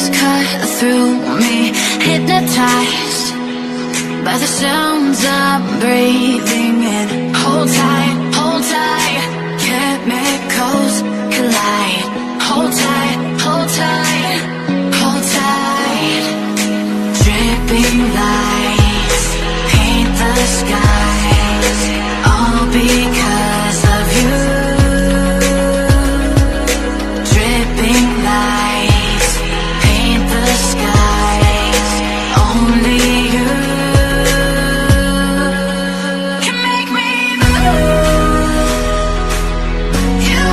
waves cut through me, hypnotized by the sounds I'm breathing in. Hold tight, chemicals collide. Hold tight, hold tight, hold tight. Dripping lights paint the skies, all because of you. Dripping lights paint the skies, only you can make me move. You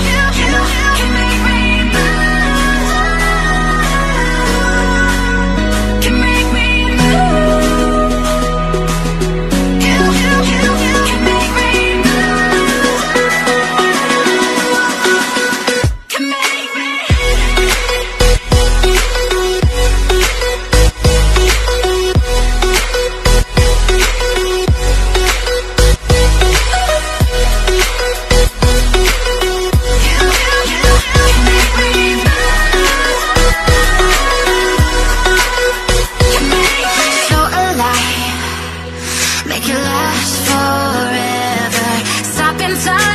can make me move. Can make me move. You can make me move. Can make me. So alive, make it last forever. Stop in time.